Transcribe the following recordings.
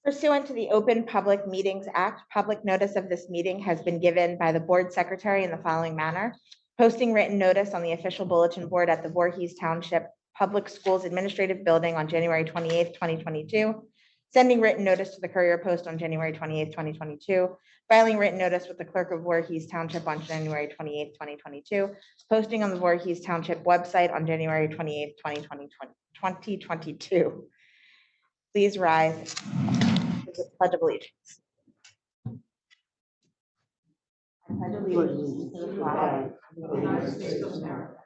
Pursuant to the Open Public Meetings Act, public notice of this meeting has been given by the board secretary in the following manner: posting written notice on the official bulletin board at the Voorhees Township Public Schools Administrative Building on January 28th, 2022, sending written notice to the Courier Post on January 28th, 2022, filing written notice with the clerk of Voorhees Township on January 28th, 2022, posting on the Voorhees Township website on January 28th, 2022. Please rise. Pledge of Allegiance. I pledge allegiance to the flag of the United States of America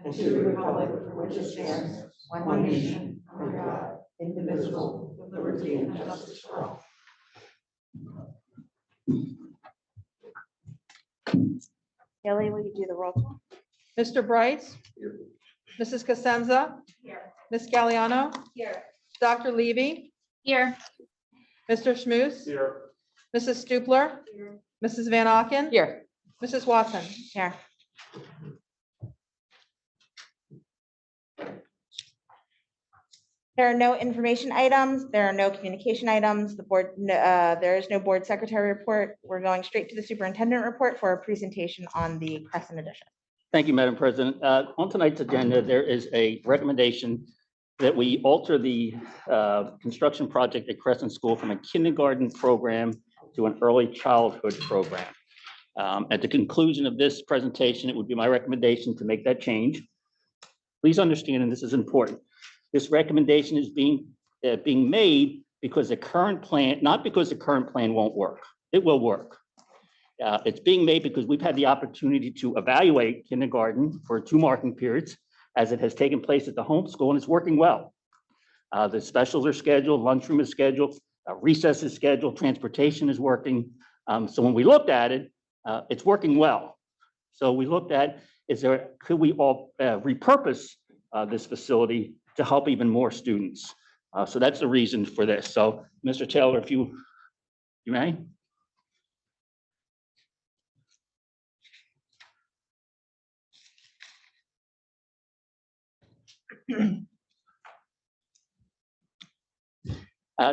and to the republic for which it stands, one nation, under God, indivisible, with liberty and justice for all. Kelly, will you do the roll call? Mr. Bright? Here. Mrs. Cosenza? Here. Ms. Galliano? Here. Dr. Levy? Here. Mr. Schmuse? Here. Mrs. Stupler? Here. Mrs. Van Auken? Here. Mrs. Watson? Here. There are no information items. There are no communication items. The board, there is no board secretary report. We're going straight to the superintendent report for a presentation on the Crescent edition. Thank you, Madam President. On tonight's agenda, there is a recommendation that we alter the construction project at Crescent School from a kindergarten program to an early childhood program. At the conclusion of this presentation, it would be my recommendation to make that change. Please understand, and this is important, this recommendation is being made because the current plan, not because the current plan won't work. It will work. It's being made because we've had the opportunity to evaluate kindergarten for 2 marking periods as it has taken place at the home school, and it's working well. The specials are scheduled, lunchroom is scheduled, recess is scheduled, transportation is working. So when we looked at it, it's working well. So we looked at, could we all repurpose this facility to help even more students? So that's the reason for this. So Mr. Taylor, if you may.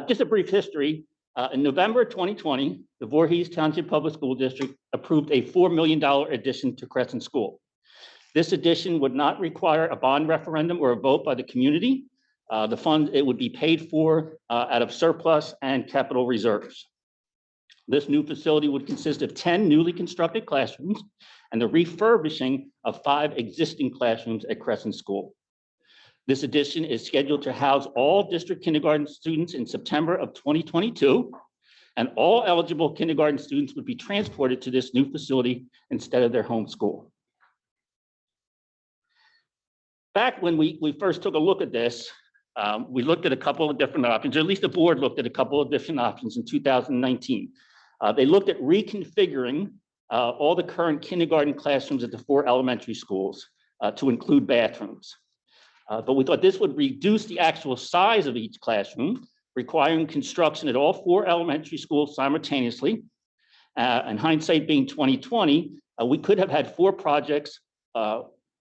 Just a brief history. In November 2020, the Voorhees Township Public School District approved a $4 million addition to Crescent School. This addition would not require a bond referendum or a vote by the community. The fund, it would be paid for out of surplus and capital reserves. This new facility would consist of 10 newly constructed classrooms and the refurbishing of 5 existing classrooms at Crescent School. This addition is scheduled to house all district kindergarten students in September of 2022, and all eligible kindergarten students would be transported to this new facility instead of their home school. Back when we first took a look at this, we looked at a couple of different options, or at least the board looked at a couple of different options in 2019. They looked at reconfiguring all the current kindergarten classrooms at the 4 elementary schools to include bathrooms. But we thought this would reduce the actual size of each classroom, requiring construction at all 4 elementary schools simultaneously. And hindsight being 2020, we could have had 4 projects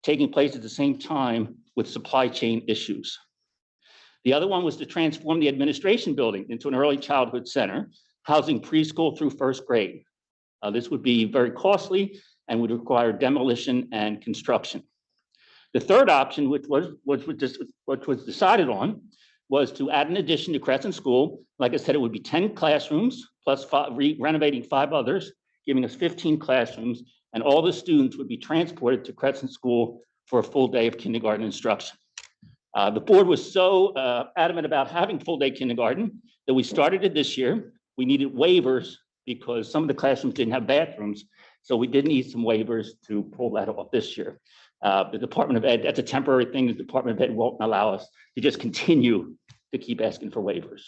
taking place at the same time with supply chain issues. The other one was to transform the administration building into an early childhood center, housing preschool through 1st grade. This would be very costly and would require demolition and construction. The third option, which was decided on, was to add an addition to Crescent School. Like I said, it would be 10 classrooms plus renovating 5 others, giving us 15 classrooms, and all the students would be transported to Crescent School for a full day of kindergarten instruction. The board was so adamant about having full day kindergarten that we started it this year. We needed waivers because some of the classrooms didn't have bathrooms, so we did need some waivers to pull that off this year. The Department of Ed, that's a temporary thing. The Department of Ed won't allow us to just continue to keep asking for waivers.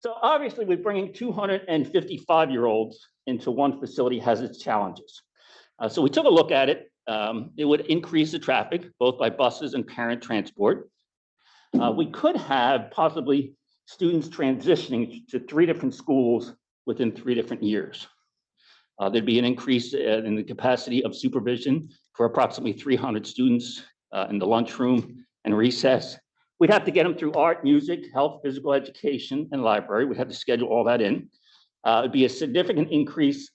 So obviously, we're bringing 255-year-olds into one facility has its challenges. So we took a look at it. It would increase the traffic, both by buses and parent transport. We could have possibly students transitioning to 3 different schools within 3 different years. There'd be an increase in the capacity of supervision for approximately 300 students in the lunchroom and recess. We'd have to get them through art, music, health, physical education, and library. We'd have to schedule all that in. It'd be a significant increase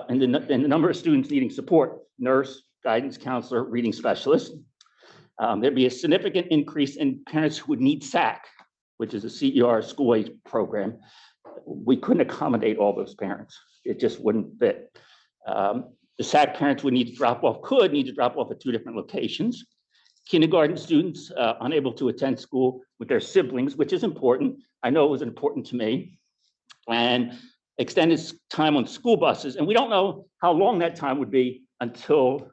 in the number of students needing support: nurse, guidance counselor, reading specialist. There'd be a significant increase in parents who would need SAC, which is a CER school age program. We couldn't accommodate all those parents. It just wouldn't fit. The SAC parents would need to drop off at 2 different locations. Kindergarten students unable to attend school with their siblings, which is important. I know it was important to me. And extended time on school buses. And we don't know how long that time would be until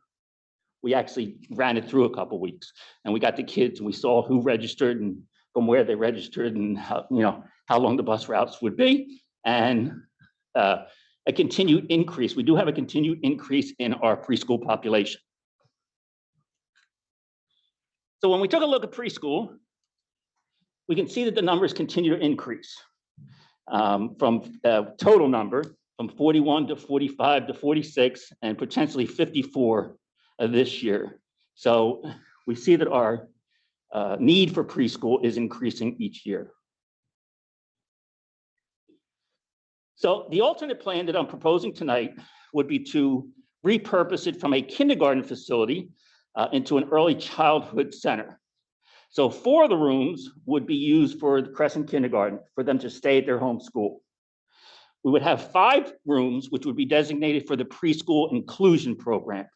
we actually ran it through a couple of weeks. And we got the kids and we saw who registered and from where they registered and how long the bus routes would be. And a continued increase. We do have a continued increase in our preschool population. So when we took a look at preschool, we can see that the numbers continue to increase from total number from 41 to 45 to 46 and potentially 54 this year. So we see that our need for preschool is increasing each year. So the alternate plan that I'm proposing tonight would be to repurpose it from a kindergarten facility into an early childhood center. So 4 of the rooms would be used for the Crescent Kindergarten for them to stay at their home school. We would have 5 rooms which would be designated for the preschool inclusion program,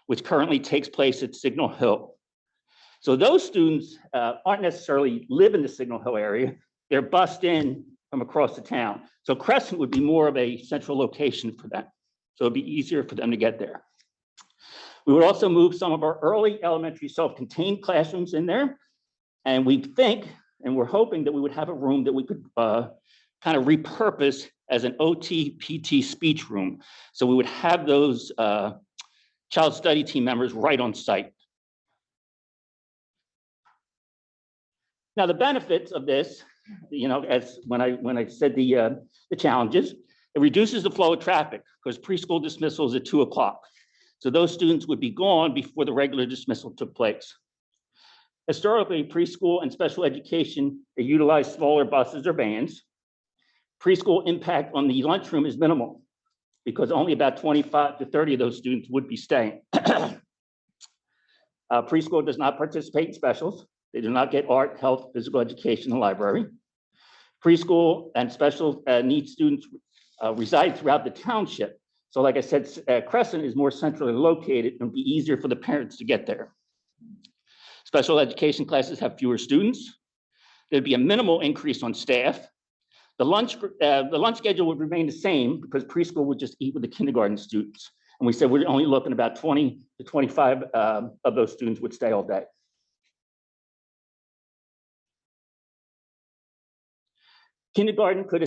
which currently takes place at Signal Hill. So those students aren't necessarily live in the Signal Hill area. They're bused in from across the town. So Crescent would be more of a central location for them. So it'd be easier for them to get there. We would also move some of our early elementary self-contained classrooms in there. And we think, and we're hoping that we would have a room that we could kind of repurpose as an OT, PT speech room. So we would have those child study team members right on site. Now, the benefits of this, as when I said the challenges, it reduces the flow of traffic because preschool dismissal is at 2 o'clock. So those students would be gone before the regular dismissal took place. Historically, preschool and special education, they utilize smaller buses or vans. Preschool impact on the lunchroom is minimal because only about 25 to 30 of those students would be staying. Preschool does not participate in specials. They do not get art, health, physical education, and library. Preschool and special needs students reside throughout the township. So like I said, Crescent is more centrally located and be easier for the parents to get there. Special education classes have fewer students. There'd be a minimal increase on staff. The lunch schedule would remain the same because preschool would just eat with the kindergarten students. And we said we're only looking about 20 to 25 of those students would stay all day. Kindergarten could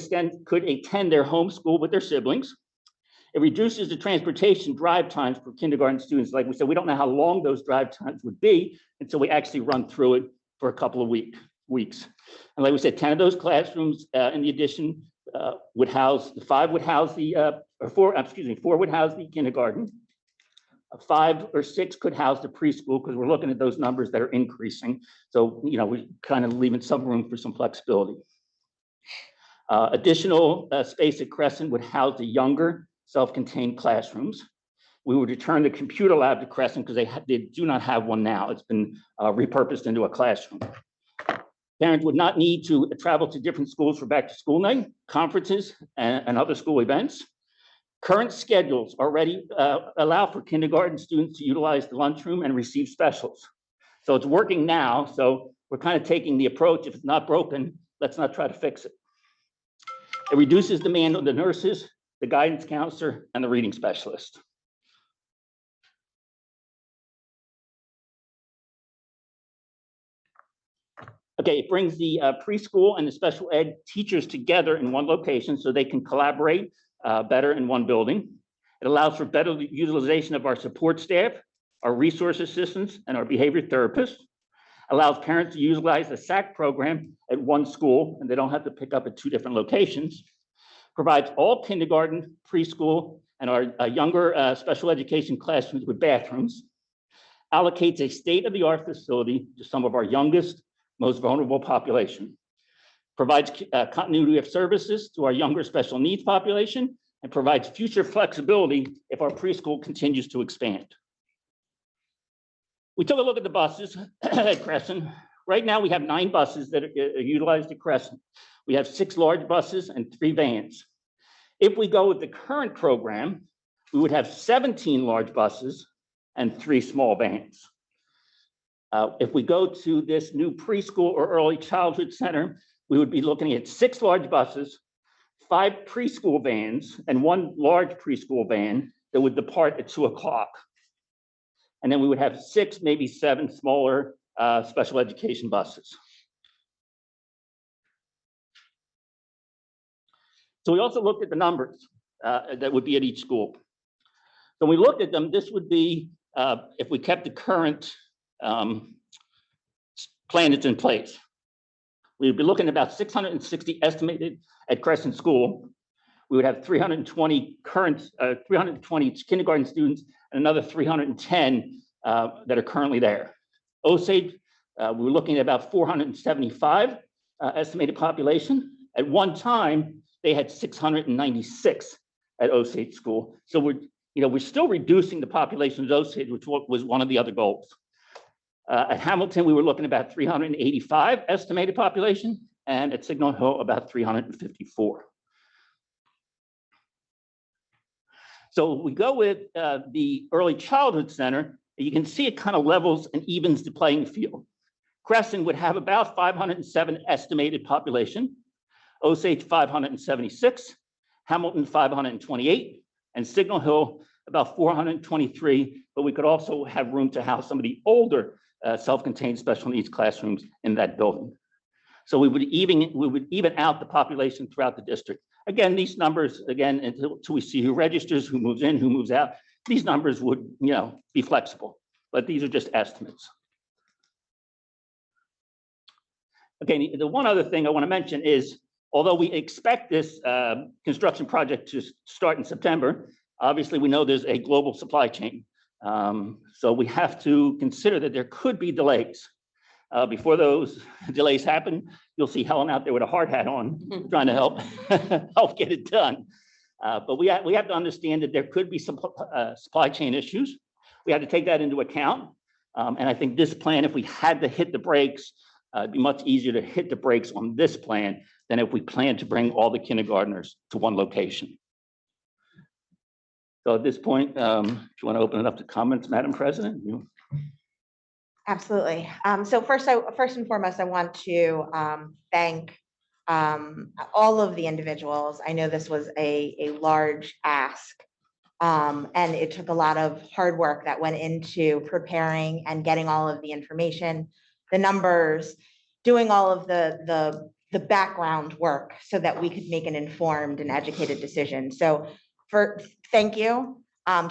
attend their home school with their siblings. It reduces the transportation drive times for kindergarten students. Like we said, we don't know how long those drive times would be until we actually run through it for a couple of weeks. And like we said, 10 of those classrooms in the addition would house, 4 would house the kindergarten. 5 or 6 could house the preschool because we're looking at those numbers that are increasing. So, we're kind of leaving some room for some flexibility. Additional space at Crescent would house the younger self-contained classrooms. We would return the computer lab to Crescent because they do not have one now. It's been repurposed into a classroom. Parents would not need to travel to different schools for back to school night, conferences, and other school events. Current schedules already allow for kindergarten students to utilize the lunchroom and receive specials. So it's working now. So we're kind of taking the approach, if it's not broken, let's not try to fix it. It reduces demand on the nurses, the guidance counselor, and the reading specialist. Okay, it brings the preschool and the special ed teachers together in one location so they can collaborate better in one building. It allows for better utilization of our support staff, our resource assistants, and our behavior therapists. Allows parents to utilize the SAC program at one school and they don't have to pick up at 2 different locations. Provides all kindergarten, preschool, and our younger special education classrooms with bathrooms. allocates a state-of-the-art facility to some of our youngest, most vulnerable population, provides continuity of services to our younger special needs population, and provides future flexibility if our preschool continues to expand. We took a look at the buses at Crescent. Right now, we have 9 buses that are utilized at Crescent. We have 6 large buses and 3 vans. If we go with the current program, we would have 17 large buses and 3 small vans. If we go to this new preschool or early childhood center, we would be looking at 6 large buses, 5 preschool vans, and 1 large preschool van that would depart at 2 o'clock. And then we would have 6, maybe 7 smaller special education buses. So we also looked at the numbers that would be at each school. So we looked at them, this would be, if we kept the current plan that's in place, we'd be looking at about 660 estimated at Crescent School. We would have 320 kindergarten students and another 310 that are currently there. Osage, we were looking at about 475 estimated population. At one time, they had 696 at Osage School. So we're still reducing the population of Osage, which was one of the other goals. At Hamilton, we were looking at about 385 estimated population, and at Signal Hill, about 354. So we go with the early childhood center, you can see it kind of levels and evens the playing field. Crescent would have about 507 estimated population, Osage 576, Hamilton 528, and Signal Hill about 423, but we could also have room to house some of the older self-contained special needs classrooms in that building. So we would even out the population throughout the district. Again, these numbers, again, until we see who registers, who moves in, who moves out, these numbers would, be flexible, but these are just estimates. Okay, the one other thing I want to mention is, although we expect this construction project to start in September, obviously we know there's a global supply chain. So we have to consider that there could be delays. Before those delays happen, you'll see Helen out there with a hard hat on, trying to help get it done. But we have to understand that there could be some supply chain issues. We have to take that into account. And I think this plan, if we had to hit the brakes, it'd be much easier to hit the brakes on this plan than if we plan to bring all the kindergartners to one location. So at this point, do you want to open it up to comments, Madam President? Absolutely. So first and foremost, I want to thank all of the individuals. I know this was a large ask, and it took a lot of hard work that went into preparing and getting all of the information, the numbers, doing all of the background work so that we could make an informed and educated decision. So thank you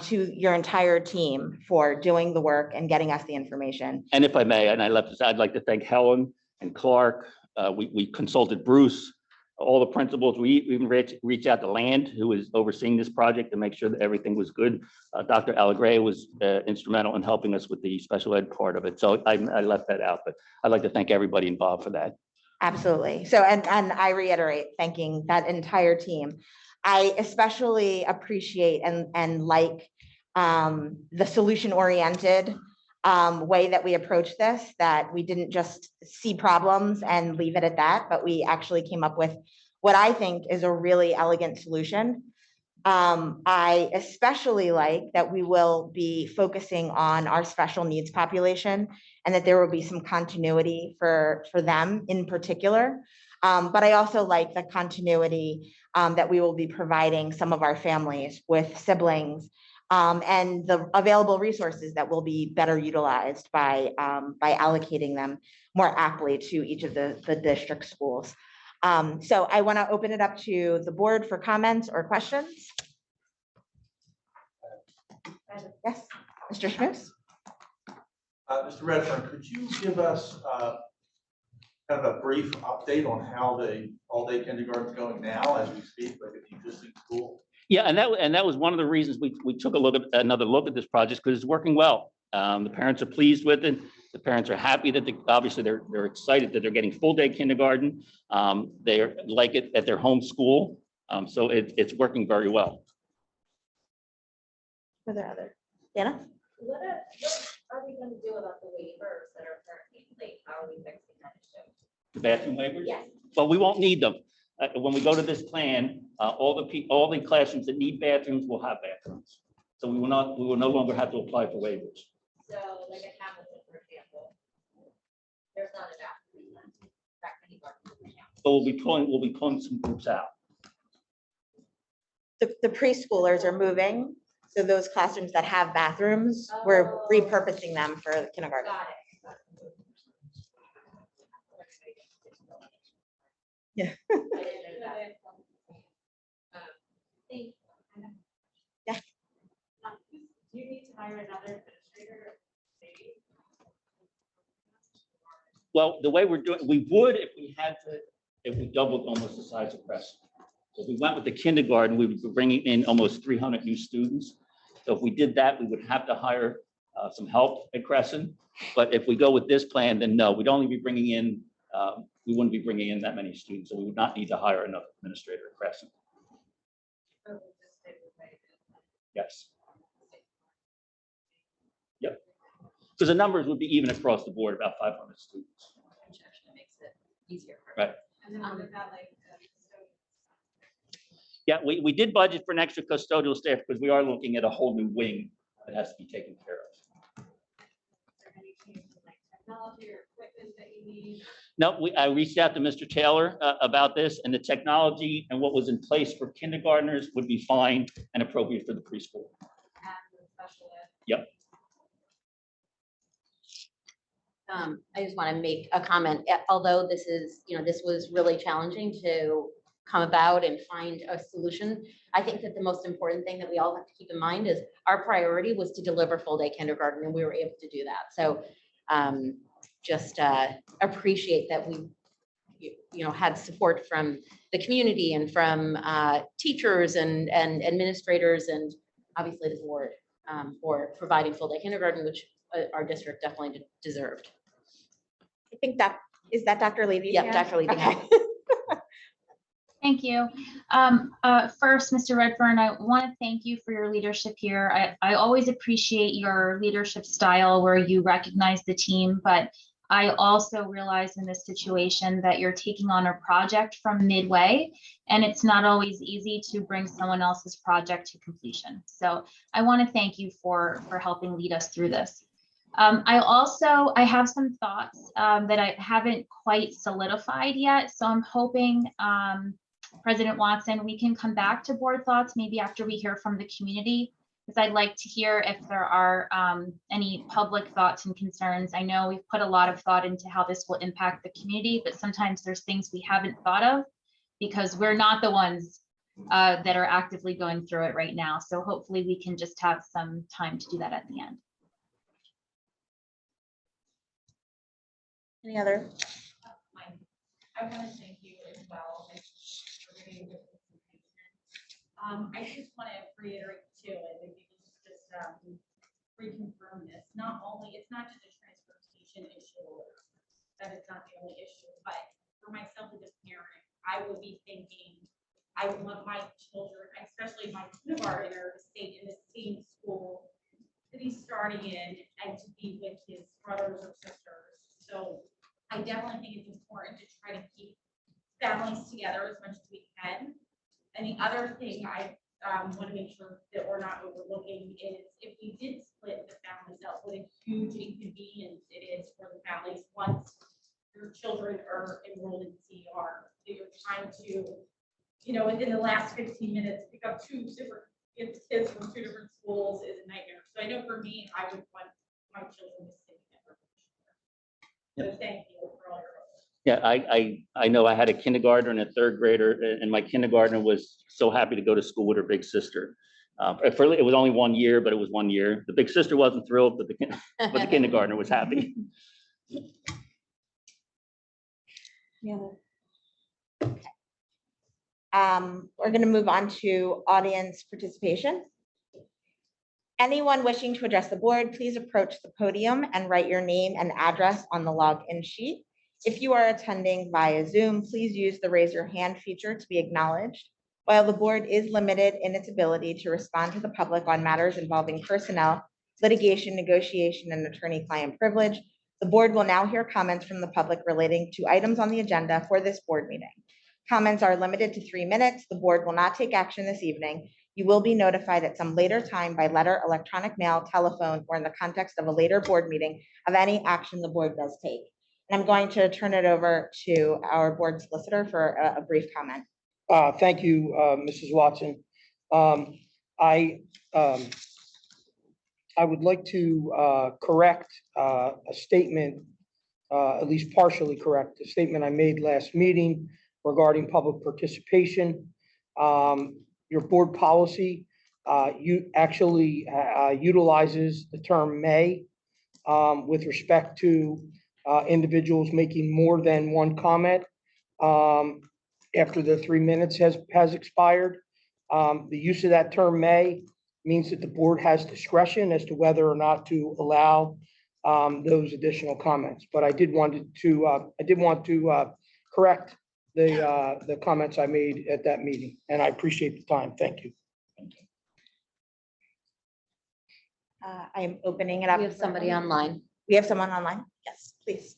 to your entire team for doing the work and getting us the information. And if I may, and I'd like to thank Helen and Clark. We consulted Bruce, all the principals. We even reached out to Land, who is overseeing this project, to make sure that everything was good. Dr. Allegre was instrumental in helping us with the special ed part of it. So I left that out, but I'd like to thank everybody involved for that. Absolutely. So, and I reiterate, thanking that entire team. I especially appreciate and like the solution-oriented way that we approach this, that we didn't just see problems and leave it at that, but we actually came up with what I think is a really elegant solution. I especially like that we will be focusing on our special needs population and that there will be some continuity for them in particular. But I also like the continuity that we will be providing some of our families with siblings and the available resources that will be better utilized by allocating them more aptly to each of the district schools. So I want to open it up to the board for comments or questions. Yes, Mr. Schmus. Mr. Redfern, could you give us kind of a brief update on how the all-day kindergarten is going now as we speak, like at the existing school? Yeah, and that was one of the reasons we took another look at this project, because it's working well. The parents are pleased with it. The parents are happy that obviously they're excited that they're getting full day kindergarten. They like it at their home school. So it's working very well. Are there other? Dana? What are we gonna do about the waivers that are currently late? How are we fixing that issue? The bathroom waivers? Yes. But we won't need them. When we go to this plan, all the classrooms that need bathrooms will have bathrooms. So we will no longer have to apply for waivers. So like at Hamilton, for example, there's not a bathroom. That can be worked in the town. But we'll be pulling some groups out. The preschoolers are moving. So those classrooms that have bathrooms, we're repurposing them for kindergarten. Got it. Yeah. I didn't know that. Thank- Do you need to hire another administrator? Well, the way we're doing, we would if we doubled almost the size of Preston. So if we went with the kindergarten, we would be bringing in almost 300 new students. So if we did that, we would have to hire some help at Crescent. But if we go with this plan, then no, we'd only be bringing in, we wouldn't be bringing in that many students. So we would not need to hire another administrator at Crescent. Yes. Yep. Because the numbers would be even across the board, about 500 students. Which actually makes it easier. Right. And then what about like, Yeah, we did budget for an extra custodial staff because we are looking at a whole new wing that has to be taken care of. is there any change in like technology or equipment that you need? No, I reached out to Mr. Taylor about this, and the technology and what was in place for kindergartners would be fine and appropriate for the preschool. And the special ed? Yep. I just want to make a comment, although this is, this was really challenging to come about and find a solution. I think that the most important thing that we all have to keep in mind is our priority was to deliver full day kindergarten, and we were able to do that. So just appreciate that we, had support from the community and from teachers and administrators and obviously the board for providing full day kindergarten, which our district definitely deserved. I think is that Dr. Levy's Yep, hand? Dr. Levy. Okay. Thank you. First, Mr. Redfern, I want to thank you for your leadership here. I always appreciate your leadership style where you recognize the team, but I also realize in this situation that you're taking on a project from midway, and it's not always easy to bring someone else's project to completion. So I want to thank you for helping lead us through this. I have some thoughts that I haven't quite solidified yet. So I'm hoping, President Watson, we can come back to board thoughts maybe after we hear from the community, because I'd like to hear if there are any public thoughts and concerns. I know we've put a lot of thought into how this will impact the community, but sometimes there's things we haven't thought of because we're not the ones that are actively going through it right now. So hopefully we can just have some time to do that at the end. Any other? I want to thank you as well. For giving this information. I just want to reiterate too, and if you can just reconfirm this, it's not just a transportation issue, that is not the only issue, but for myself as a parent, I will be thinking, I want my children, especially my kindergartner, to stay in the same school that he's starting in and to be with his brothers or sisters. So I definitely think it's important to try to keep families together as much as we can. And the other thing I want to make sure that we're not overlooking is if we did split the families up, what a huge inconvenience it is for the families once your children are enrolled in CR. So you're trying to, within the last 15 minutes, pick up two different kids from two different schools is a nightmare. So I know for me, I would want my children to stay together. So thank you for all your help. Yeah, I know I had a kindergartner and a third grader, and my kindergartner was so happy to go to school with her big sister. It was only 1 year, but it was 1 year. The big sister wasn't thrilled, but the kindergartner was happy. Yeah. Okay. We're going to move on to audience participation. Anyone wishing to address the board, please approach the podium and write your name and address on the login sheet. If you are attending via Zoom, please use the raise your hand feature to be acknowledged. While the board is limited in its ability to respond to the public on matters involving personnel, litigation, negotiation, and attorney-client privilege, the board will now hear comments from the public relating to items on the agenda for this board meeting. Comments are limited to 3 minutes. The board will not take action this evening. You will be notified at some later time by letter, electronic mail, telephone, or in the context of a later board meeting of any action the board does take. And I'm going to turn it over to our board solicitor for a brief comment. Thank you, Mrs. Watson. I would like to correct a statement, at least partially correct, a statement I made last meeting regarding public participation. Your board policy actually utilizes the term may with respect to individuals making more than one comment after the 3 minutes has expired. The use of that term may means that the board has discretion as to whether or not to allow those additional comments. But I did want to correct the comments I made at that meeting, and I appreciate the time. Thank you. Thank you. I am opening it up. We have somebody online. We have someone online? Yes, please.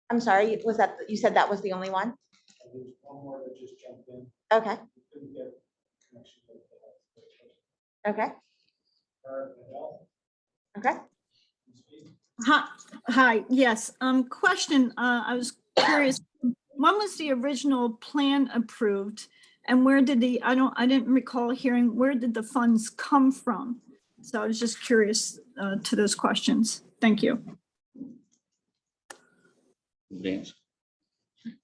I'm sorry, was that, you said that was the only one? There's one more that just jumped in. Okay, Couldn't get connection with okay, her. okay. Hi, yes, question, I was curious, when was the original plan approved? And where did I didn't recall hearing, where did the funds come from? So I was just curious to those questions. Thank you. Advance.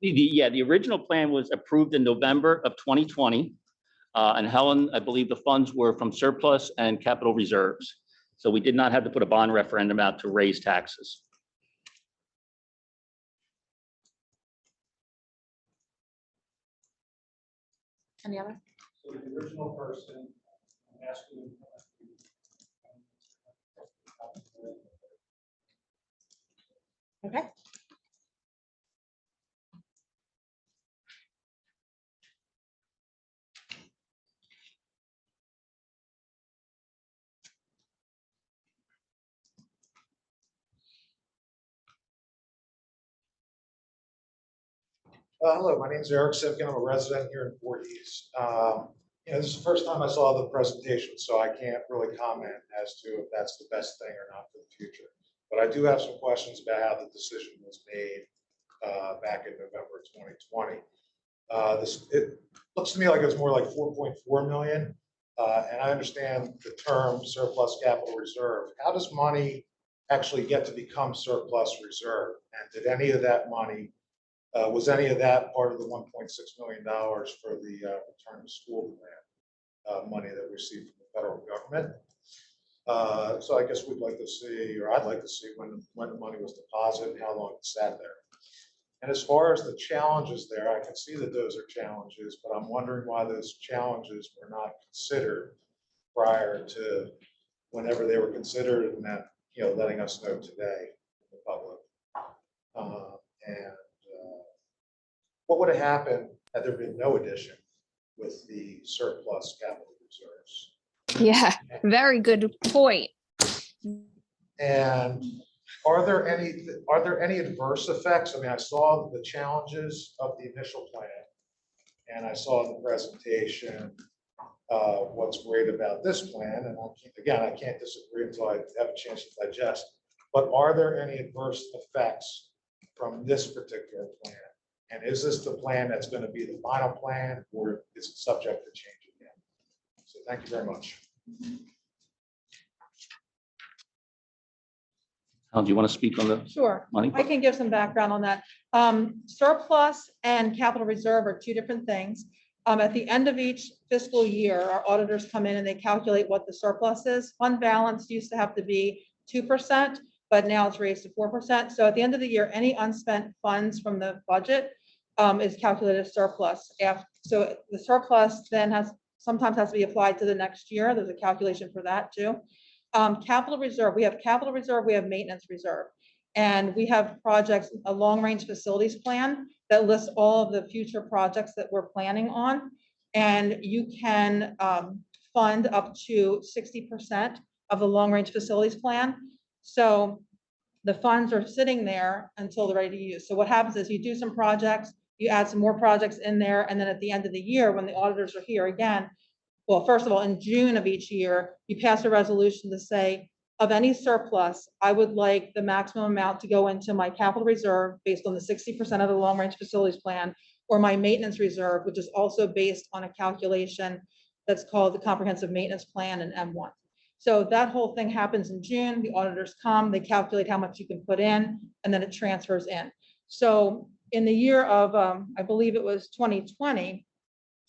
The original plan was approved in November of 2020. And Helen, I believe the funds were from surplus and capital reserves. So we did not have to put a bond referendum out to raise taxes. Any other? So the original person, I'm asking. Okay. Hello, my name is Eric Sivkin. I'm a resident here in Voorhees. This is the first time I saw the presentation, so I can't really comment as to if that's the best thing or not for the future. But I do have some questions about how the decision was made back in November 2020. It looks to me like it was more like 4.4 million. And I understand the term surplus capital reserve. How does money actually get to become surplus reserve? And did any of that money was any of that part of the $1.6 million for the return to school plan money that we received from the federal government? So I guess we'd like to see, or I'd like to see when the money was deposited and how long it sat there. And as far as the challenges there, I can see that those are challenges, but I'm wondering why those challenges were not considered prior to whenever they were considered, and that, letting us know today in the public. What would have happened had there been no addition with the surplus capital reserves? Yeah, very good point. And are there any adverse effects? I mean, I saw the challenges of the initial plan, and I saw in the presentation what's great about this plan. And I can't disagree until I have a chance to digest. But are there any adverse effects from this particular plan? And is this the plan that's going to be the final plan, or is it subject to change again? So thank you very much. Al, do you want to speak on the Sure. money? I can give some background on that. Surplus and capital reserve are two different things. At the end of each fiscal year, our auditors come in and they calculate what the surplus is. Fund balance used to have to be 2%, but now it's raised to 4%. So at the end of the year, any unspent funds from the budget is calculated as surplus. So the surplus then sometimes has to be applied to the next year. There's a calculation for that too. Capital reserve, we have capital reserve, we have maintenance reserve. And we have projects, a long-range facilities plan that lists all of the future projects that we're planning on. And you can fund up to 60% of the long-range facilities plan. So the funds are sitting there until they're ready to use. So what happens is you do some projects, you add some more projects in there, and then at the end of the year, when the auditors are here again, well, first of all, in June of each year, you pass a resolution to say, of any surplus, I would like the maximum amount to go into my capital reserve based on the 60% of the long-range facilities plan, or my maintenance reserve, which is also based on a calculation that's called the comprehensive maintenance plan in M1. So that whole thing happens in June. The auditors come, they calculate how much you can put in, and then it transfers in. So in the year of, I believe it was 2020,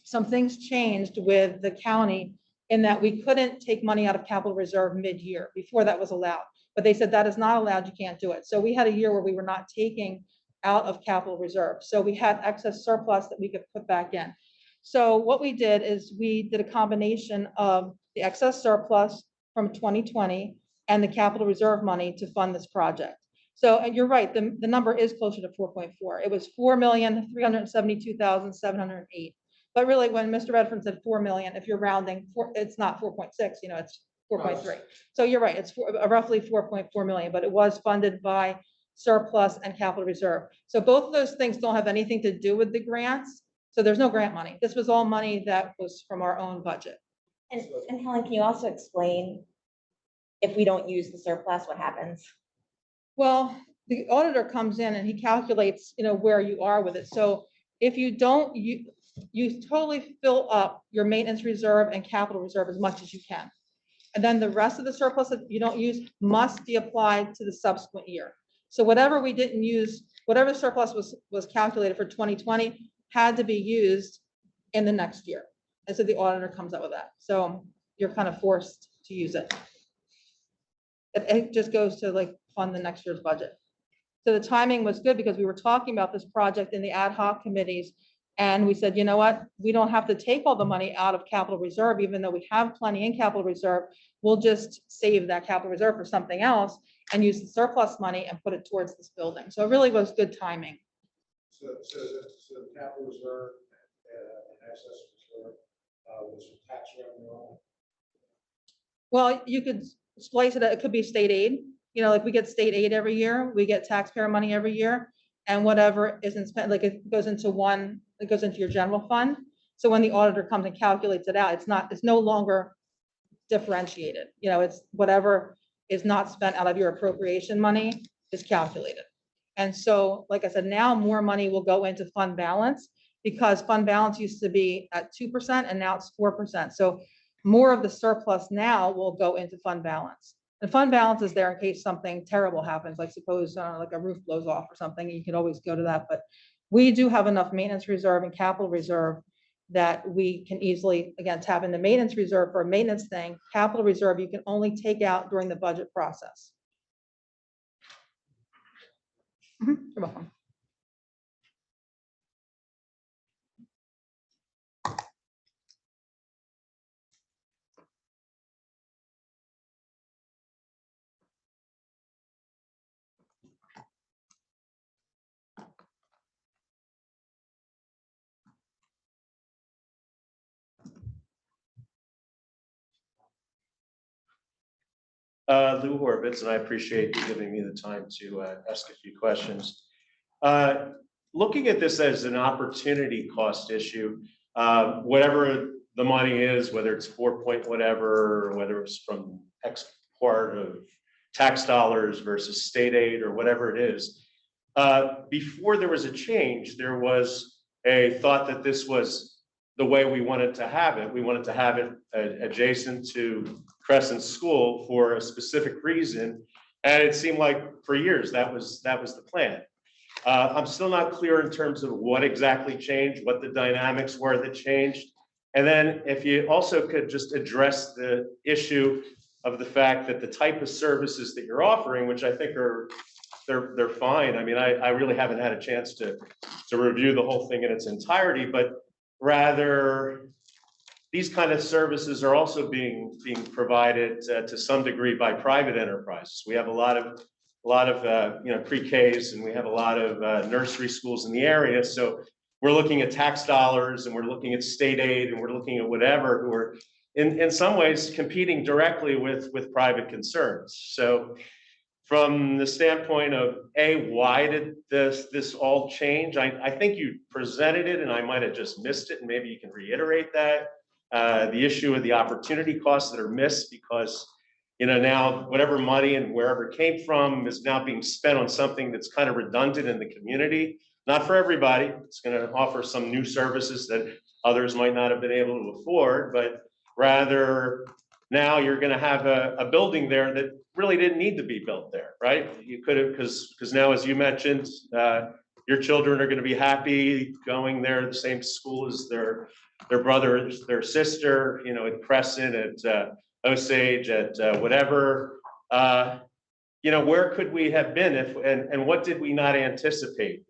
some things changed with the county in that we couldn't take money out of capital reserve mid-year. Before that was allowed, but they said that is not allowed, you can't do it. So we had a year where we were not taking out of capital reserve. So we had excess surplus that we could put back in. So what we did is we did a combination of the excess surplus from 2020 and the capital reserve money to fund this project. So, and you're right, the number is closer to 4.4. It was 4,372,708. But really, when Mr. Redfern said 4 million, if you're rounding, it's not 4.6, it's 4.3. So you're right, it's roughly 4.4 million, but it was funded by surplus and capital reserve. So both of those things don't have anything to do with the grants. So there's no grant money. This was all money that was from our own budget. And Helen, can you also explain if we don't use the surplus, what happens? Well, the auditor comes in and he calculates, where you are with it. So if you don't, you totally fill up your maintenance reserve and capital reserve as much as you can. And then the rest of the surplus that you don't use must be applied to the subsequent year. So whatever we didn't use, whatever surplus was calculated for 2020 had to be used in the next year. And so the auditor comes up with that. So you're kind of forced to use it. It just goes to fund the next year's budget. So the timing was good because we were talking about this project in the ad hoc committees. And we said, you know what, we don't have to take all the money out of capital reserve, even though we have plenty in capital reserve. We'll just save that capital reserve for something else and use the surplus money and put it towards this building. So it really was good timing. So the capital reserve and excess reserve was tax revenue only? Well, you could splice it, it could be state aid. Like we get state aid every year, we get taxpayer money every year, and whatever isn't spent, it goes into your general fund. So when the auditor comes and calculates it out, it's no longer differentiated. It's whatever is not spent out of your appropriation money is calculated. And so, like I said, now more money will go into fund balance because fund balance used to be at 2% and now it's 4%. So more of the surplus now will go into fund balance. And fund balance is there in case something terrible happens, like suppose like a roof blows off or something, you could always go to that. But we do have enough maintenance reserve and capital reserve that we can easily, again, tap into maintenance reserve for a maintenance thing. Capital reserve, you can only take out during the budget process. You're welcome. Lou Horvitz, and I appreciate you giving me the time to ask a few questions. Looking at this as an opportunity cost issue, whatever the money is, whether it's 4 point whatever, or whether it's from X part of tax dollars versus state aid or whatever it is, Before there was a change, there was a thought that this was the way we wanted to have it. We wanted to have it adjacent to Crescent School for a specific reason. And it seemed like for years that was the plan. I'm still not clear in terms of what exactly changed, what the dynamics were that changed. And then if you also could just address the issue of the fact that the type of services that you're offering, which I think they're fine. I mean, I really haven't had a chance to review the whole thing in its entirety, but rather these kind of services are also being provided to some degree by private enterprises. We have a lot of pre-Ks, and we have a lot of nursery schools in the area. So we're looking at tax dollars, and we're looking at state aid, and we're looking at whatever, who are in some ways competing directly with private concerns. So from the standpoint of why did this all change? I think you presented it, and I might have just missed it, and maybe you can reiterate that. The issue of the opportunity costs that are missed because now whatever money and wherever it came from is now being spent on something that's kind of redundant in the community. Not for everybody. It's going to offer some new services that others might not have been able to afford, but rather now you're going to have a building there that really didn't need to be built there, right? You could have, because now, as you mentioned, your children are going to be happy going there, the same school as their brother, their sister, at Crescent, at Osage, at whatever. Where could we have been and what did we not anticipate?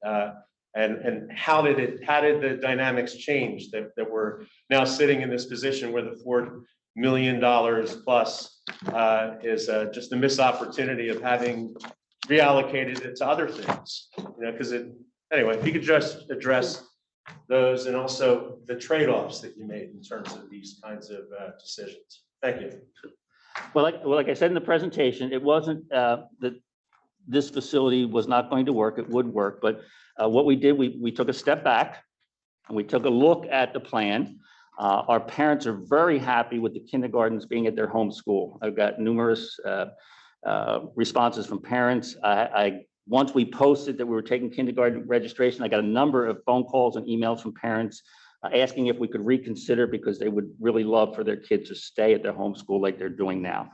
And how did the dynamics change that we're now sitting in this position where the $4 million plus is just a missed opportunity of having reallocated it to other things, because anyway, if you could just address those and also the trade-offs that you made in terms of these kinds of decisions. Thank you. Well, like I said in the presentation, it wasn't that this facility was not going to work. It would work, but what we did, we took a step back and we took a look at the plan. Our parents are very happy with the kindergartens being at their home school. I've got numerous responses from parents. Once we posted that we were taking kindergarten registration, I got a number of phone calls and emails from parents asking if we could reconsider because they would really love for their kids to stay at their home school like they're doing now.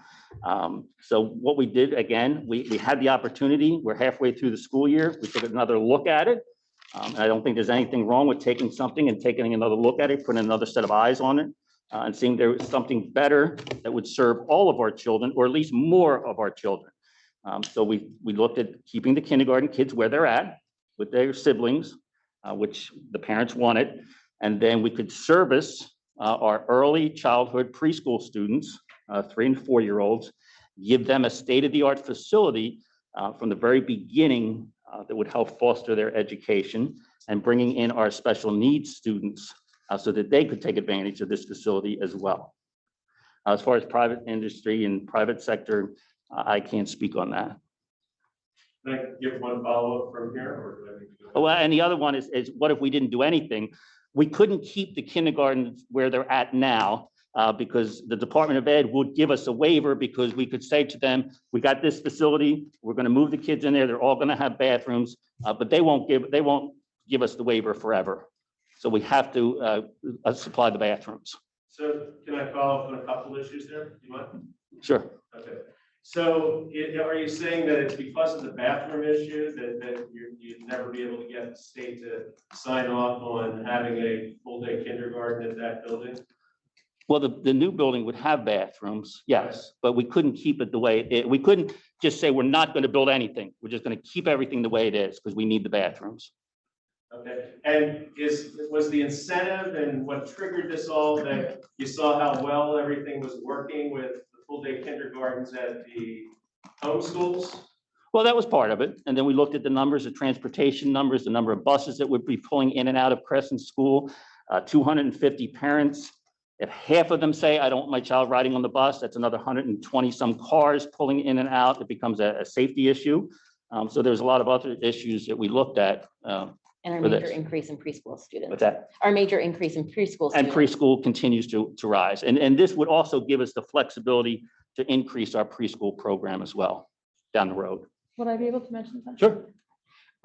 So what we did, again, we had the opportunity. We're halfway through the school year. We took another look at it. And I don't think there's anything wrong with taking something and taking another look at it, putting another set of eyes on it, and seeing there was something better that would serve all of our children, or at least more of our children. So we looked at keeping the kindergarten kids where they're at with their siblings, which the parents wanted. And then we could service our early childhood preschool students, 3 and 4-year-olds, give them a state-of-the-art facility from the very beginning that would help foster their education, and bringing in our special needs students so that they could take advantage of this facility as well. As far as private industry and private sector, I can't speak on that. Can I give one follow-up from here? Or do I need to go? Well, and the other one is what if we didn't do anything? We couldn't keep the kindergartens where they're at now because the Department of Ed would give us a waiver, because we could say to them, we got this facility, we're going to move the kids in there, they're all going to have bathrooms, but they won't give us the waiver forever. So we have to supply the bathrooms. So can I follow up on a couple issues there? Do you mind? Sure. Okay. So are you saying that it's because of the bathroom issue that you'd never be able to get the state to sign off on having a full-day kindergarten at that building? Well, the new building would have bathrooms, yes, but we couldn't keep it the way we couldn't just say we're not going to build anything. We're just going to keep everything the way it is because we need the bathrooms. Okay, and was the incentive and what triggered this all that you saw how well everything was working with the full-day kindergartens at the home schools? Well, that was part of it. And then we looked at the numbers, the transportation numbers, the number of buses that would be pulling in and out of Crescent School, 250 parents. If half of them say, I don't want my child riding on the bus, that's another 120 some cars pulling in and out. It becomes a safety issue. So there's a lot of other issues that we looked at. And our major increase in preschool students. What's that? Our major increase in preschool students. And preschool continues to rise. And this would also give us the flexibility to increase our preschool program as well down the road. Would I be able to mention that? Sure.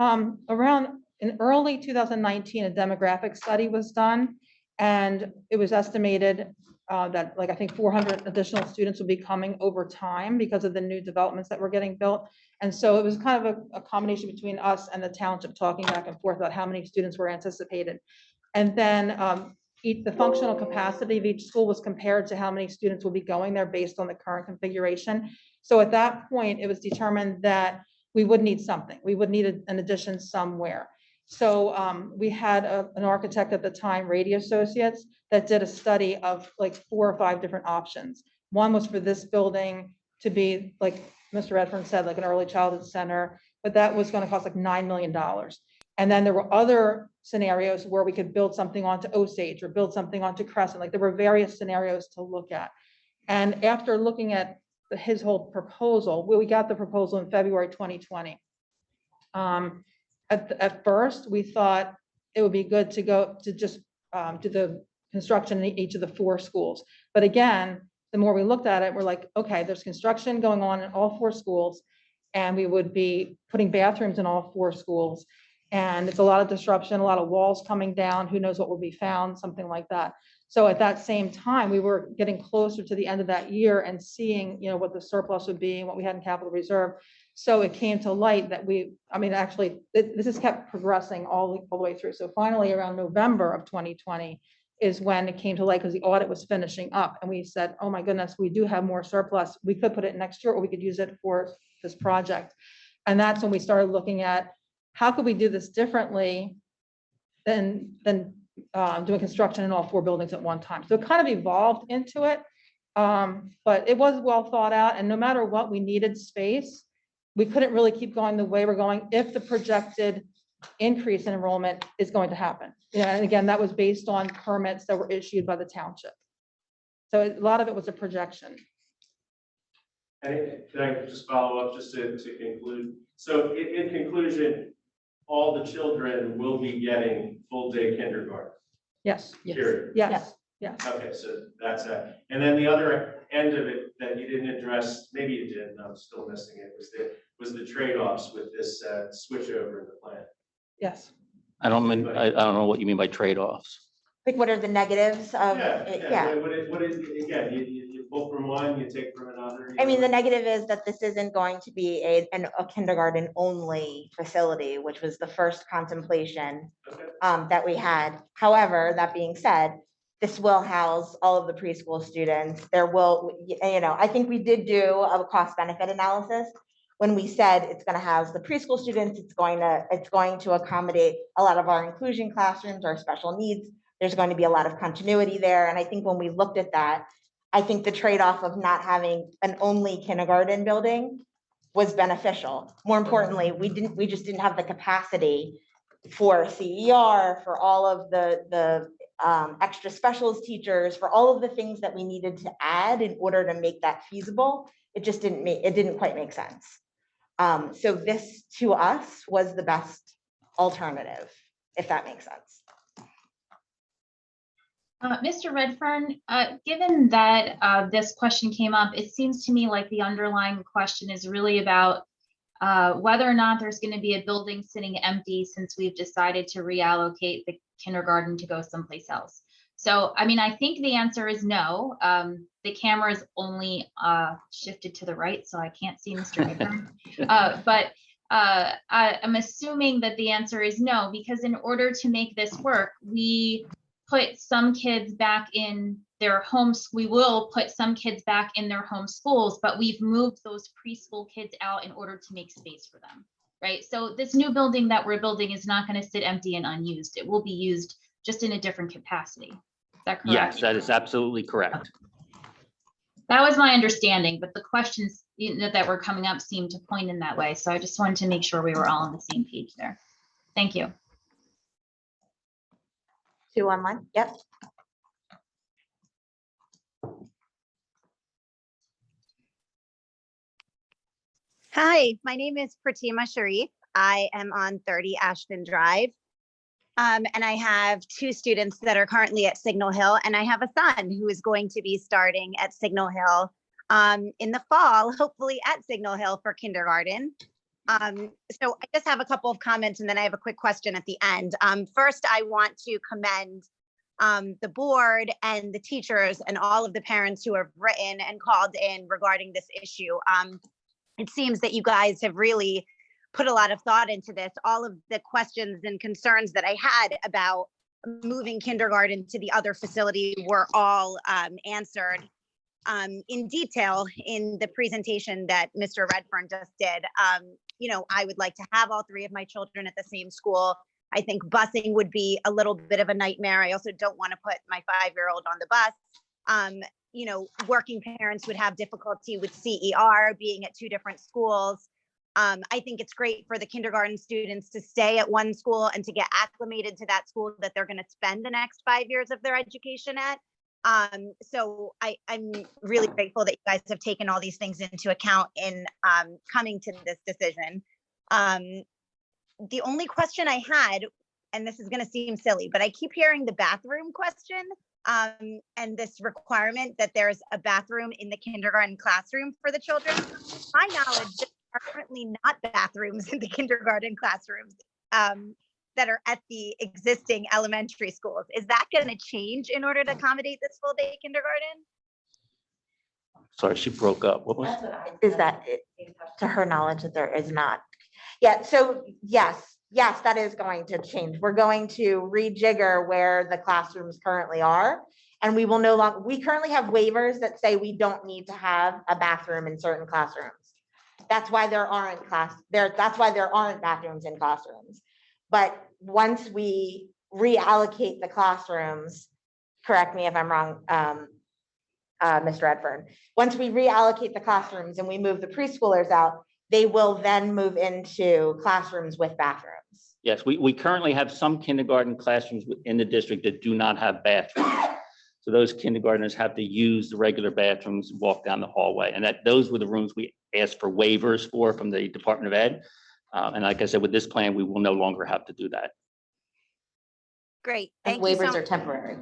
In early 2019, a demographic study was done, and it was estimated that like, I think 400 additional students would be coming over time because of the new developments that were getting built. And so it was kind of a combination between us and the township talking back and forth about how many students were anticipated. And then the functional capacity of each school was compared to how many students will be going there based on the current configuration. So at that point, it was determined that we would need something. We would need an addition somewhere. So we had an architect at the time, Rady Associates, that did a study of like 4 or 5 different options. One was for this building to be, like Mr. Redfern said, like an early childhood center, but that was going to cost like $9 million. And then there were other scenarios where we could build something onto Osage or build something onto Crescent. Like there were various scenarios to look at. And after looking at his whole proposal, we got the proposal in February 2020. At first, we thought it would be good to go to just do the construction in each of the 4 schools. But again, the more we looked at it, we're like, okay, there's construction going on in all 4 schools, and we would be putting bathrooms in all 4 schools. And it's a lot of disruption, a lot of walls coming down, who knows what will be found, something like that. So at that same time, we were getting closer to the end of that year and seeing, what the surplus would be and what we had in capital reserve. So it came to light that actually, this has kept progressing all the way through. So finally, around November of 2020 is when it came to light, because the audit was finishing up. And we said, oh my goodness, we do have more surplus. We could put it next year, or we could use it for this project. And that's when we started looking at, how could we do this differently than doing construction in all 4 buildings at one time? So it kind of evolved into it, but it was well thought out. And no matter what, we needed space. We couldn't really keep going the way we're going if the projected increase in enrollment is going to happen. And again, that was based on permits that were issued by the township. So a lot of it was a projection. And can I just follow up just to conclude? So in conclusion, all the children will be getting full day kindergarten. Yes. Period. Yes. Yes. Okay, so that's that. And then the other end of it that you didn't address, maybe you did, and I'm still missing it, was the trade-offs with this switch over in the plan. Yes. I don't know what you mean by trade-offs. Like, what are the negatives of it? Yeah. What is, again, you pull from one, you take from another. I mean, the negative is that this isn't going to be a kindergarten only facility, which was the first contemplation that we had. However, that being said, this will house all of the preschool students. There will, I think we did do a cost benefit analysis when we said it's going to house the preschool students. It's going to accommodate a lot of our inclusion classrooms, our special needs. There's going to be a lot of continuity there. And I think when we looked at that, I think the trade-off of not having an only kindergarten building was beneficial. More importantly, we just didn't have the capacity for CER, for all of the extra specials teachers, for all of the things that we needed to add in order to make that feasible. It just didn't quite make sense. So this to us was the best alternative, if that makes sense. Mr. Redfern, given that this question came up, it seems to me like the underlying question is really about whether or not there's going to be a building sitting empty since we've decided to reallocate the kindergarten to go someplace else. So, I think the answer is no. The camera is only shifted to the right, so I can't see Mr. Redfern. But I'm assuming that the answer is no, because in order to make this work, we put some kids back in their homes. We will put some kids back in their home schools, but we've moved those preschool kids out in order to make space for them, right? So this new building that we're building is not going to sit empty and unused. It will be used just in a different capacity. Is that correct? Yes, that is absolutely correct. That was my understanding, but the questions that were coming up seemed to point in that way. So I just wanted to make sure we were all on the same page there. Thank you. 2 online. Yep. Hi, my name is Pratima Sharif. I am on 30 Ashton Drive. And I have 2 students that are currently at Signal Hill, and I have a son who is going to be starting at Signal Hill in the fall, hopefully at Signal Hill for kindergarten. So I just have a couple of comments and then I have a quick question at the end. First, I want to commend the board and the teachers and all of the parents who have written and called in regarding this issue. It seems that you guys have really put a lot of thought into this. All of the questions and concerns that I had about moving kindergarten to the other facility were all answered in detail in the presentation that Mr. Redfern just did. I would like to have all three of my children at the same school. I think busing would be a little bit of a nightmare. I also don't want to put my 5-year-old on the bus. Working parents would have difficulty with CER being at 2 different schools. I think it's great for the kindergarten students to stay at one school and to get acclimated to that school that they're going to spend the next 5 years of their education at. So I'm really grateful that you guys have taken all these things into account in coming to this decision. The only question I had, and this is going to seem silly, but I keep hearing the bathroom question and this requirement that there's a bathroom in the kindergarten classroom for the children. To my knowledge, there are currently not bathrooms in the kindergarten classrooms that are at the existing elementary schools. Is that going to change in order to accommodate this full day kindergarten? Sorry, she broke up. What was? That's what I. Is that it, to her knowledge, that there is not? Yeah, so yes, that is going to change. We're going to rejigger where the classrooms currently are. And we will no longer, we currently have waivers that say we don't need to have a bathroom in certain classrooms. That's why there aren't that's why there aren't bathrooms in classrooms. But once we reallocate the classrooms, correct me if I'm wrong, Mr. Redfern, once we reallocate the classrooms and we move the preschoolers out, they will then move into classrooms with bathrooms. Yes, we currently have some kindergarten classrooms in the district that do not have bathrooms. So those kindergartners have to use the regular bathrooms, walk down the hallway. And those were the rooms we asked for waivers for from the Department of Ed. And like I said, with this plan, we will no longer have to do that. Great. And Thank you so waivers much are temporary.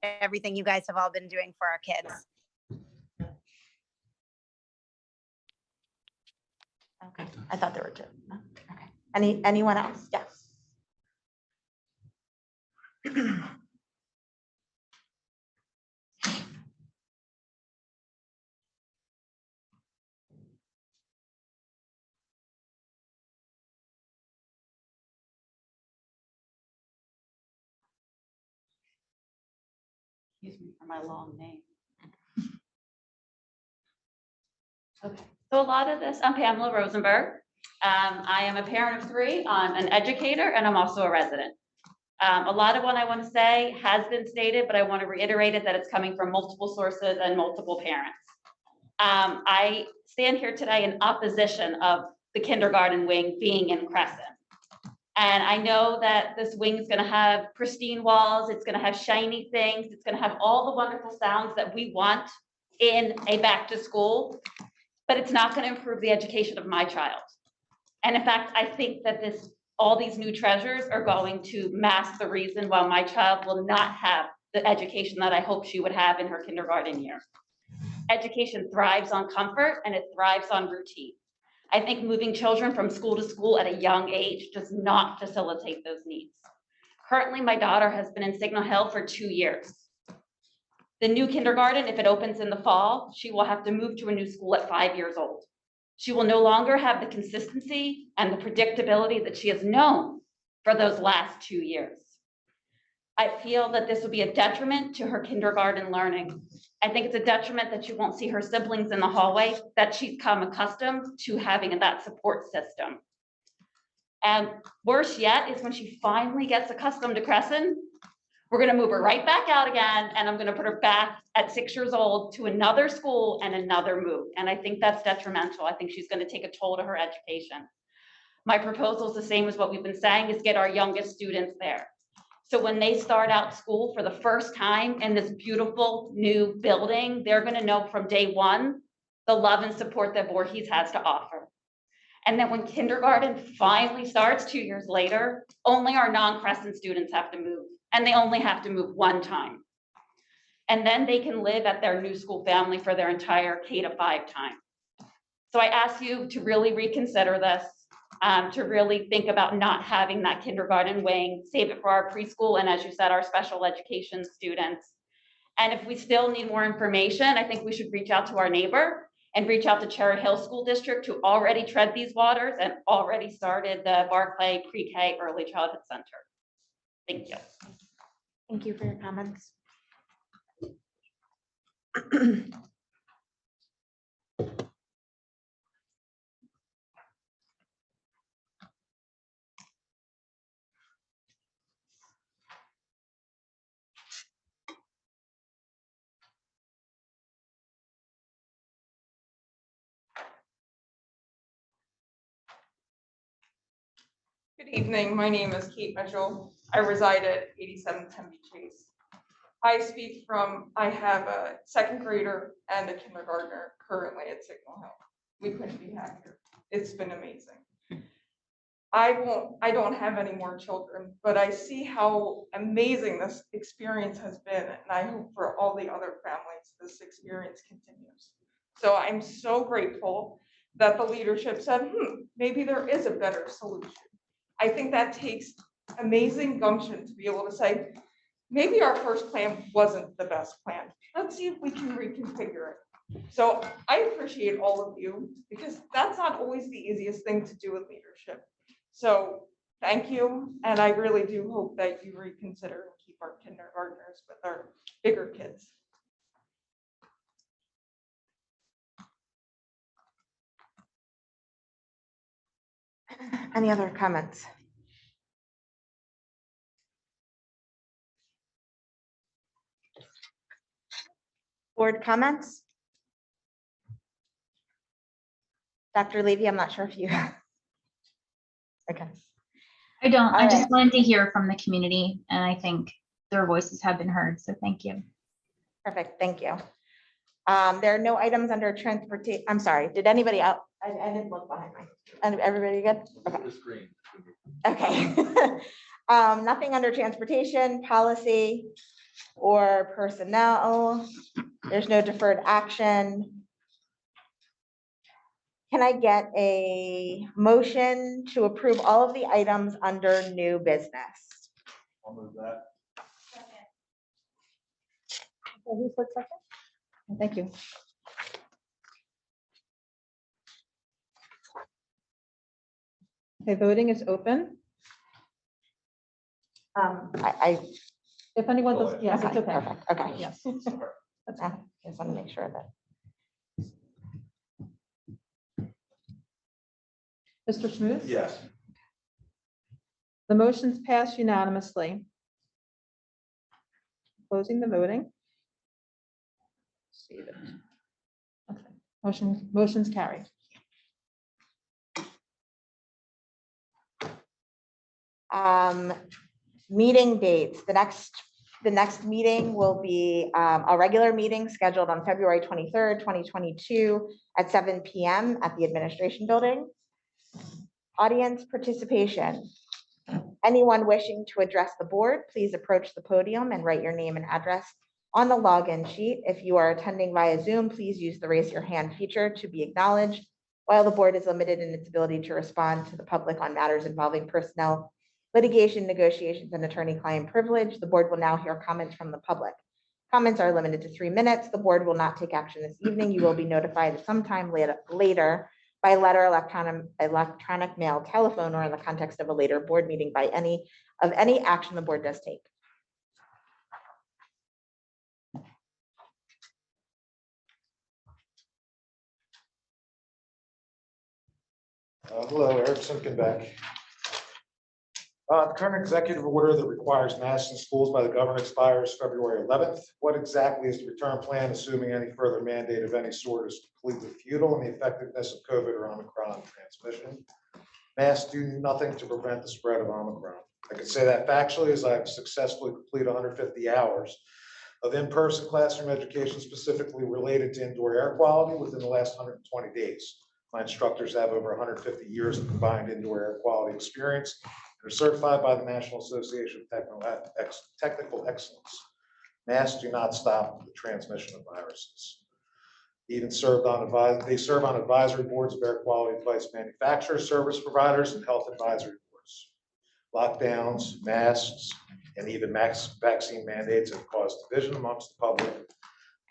for everything you guys have all been doing for our kids. Okay, I thought there were 2. No? Okay. Anyone else? Yes. Excuse me for my long name. Okay, so a lot of this, I'm Pamela Rosenberg. I am a parent of 3, I'm an educator, and I'm also a resident. A lot of what I want to say has been stated, but I want to reiterate it that it's coming from multiple sources and multiple parents. I stand here today in opposition of the kindergarten wing being in Crescent. And I know that this wing is going to have pristine walls, it's going to have shiny things, it's going to have all the wonderful sounds that we want in a back to school, but it's not going to improve the education of my child. And in fact, I think that all these new treasures are going to mask the reason why my child will not have the education that I hope she would have in her kindergarten year. Education thrives on comfort and it thrives on routine. I think moving children from school to school at a young age does not facilitate those needs. Currently, my daughter has been in Signal Hill for 2 years. The new kindergarten, if it opens in the fall, she will have to move to a new school at 5 years old. She will no longer have the consistency and the predictability that she has known for those last 2 years. I feel that this will be a detriment to her kindergarten learning. I think it's a detriment that she won't see her siblings in the hallway, that she's come accustomed to having that support system. And worse yet is when she finally gets accustomed to Crescent, we're going to move her right back out again, and I'm going to put her back at 6 years old to another school and another move. And I think that's detrimental. I think she's going to take a toll to her education. My proposal is the same as what we've been saying, is get our youngest students there. So when they start out school for the first time in this beautiful new building, they're going to know from day one the love and support that Voorhees has to offer. And then when kindergarten finally starts 2 years later, only our non-Crescent students have to move, and they only have to move 1 time. And then they can live at their new school family for their entire K-5 time. So I ask you to really reconsider this. to really think about not having that kindergarten wing, save it for our preschool, and as you said, our special education students. And if we still need more information, I think we should reach out to our neighbor and reach out to Cherry Hill School District, who already tread these waters and already started the Barclay Pre-K Early Childhood Center. Thank you. Thank you for your comments. Good evening. My name is Kate Mitchell. I reside at 87 Tempe Chase. I have a second grader and a kindergartner currently at Signal Hill. We couldn't be happier. It's been amazing. I don't have any more children, but I see how amazing this experience has been, and I hope for all the other families this experience continues. So I'm so grateful that the leadership said, maybe there is a better solution. I think that takes amazing gumption to be able to say, maybe our first plan wasn't the best plan. Let's see if we can reconfigure it. So I appreciate all of you, because that's not always the easiest thing to do with leadership. So thank you. And I really do hope that you reconsider and keep our kindergartners with our bigger kids. Any other comments? Board comments? Dr. Levy, I'm not sure if you. Okay. I don't. I All just right. wanted to hear from the community, and I think their voices have been heard, so thank you. Perfect, thank you. There are no items under transportation. I'm sorry, did anybody out? I didn't look behind me. And everybody good? Okay. The screen. Okay. Nothing under transportation, policy, or personnel. There's no deferred action. Can I get a motion to approve all of the items under new business? I'll move that. Who's the second? Thank you. Okay, voting is open. If anyone does, yes, it's okay. Perfect, okay. Yes. That's I just want to make sure that. Mr. Schmooth? Yes. The motion's passed unanimously. Closing the voting. Save it. Okay. Motion's carried. Meeting dates. The next meeting will be a regular meeting scheduled on February 23rd, 2022 at 7 p.m. at the administration building. Audience participation. Anyone wishing to address the board, please approach the podium and write your name and address on the login sheet. If you are attending via Zoom, please use the raise your hand feature to be acknowledged. While the board is limited in its ability to respond to the public on matters involving personnel, litigation, negotiations, and attorney-client privilege, the board will now hear comments from the public. Comments are limited to 3 minutes. The board will not take action this evening. You will be notified sometime later by letter, electronic mail, telephone, or in the context of a later board meeting by any action the board does take. Hello, Eric Simkenbeck. The current executive order that requires masks in schools by the governor expires February 11th. What exactly is the return plan, assuming any further mandate of any sort is completely futile in the effectiveness of COVID or Omicron transmission? Masks do nothing to prevent the spread of Omicron. I can say that factually, as I've successfully completed 150 hours of in-person classroom education specifically related to indoor air quality within the last 120 days. My instructors have over 150 years of combined indoor air quality experience. They're certified by the National Association of Technical Excellence. Masks do not stop the transmission of viruses. Even served on they serve on advisory boards of air quality device manufacturers, service providers, and health advisory boards. Lockdowns, masks, and even max vaccine mandates have caused division amongst the public.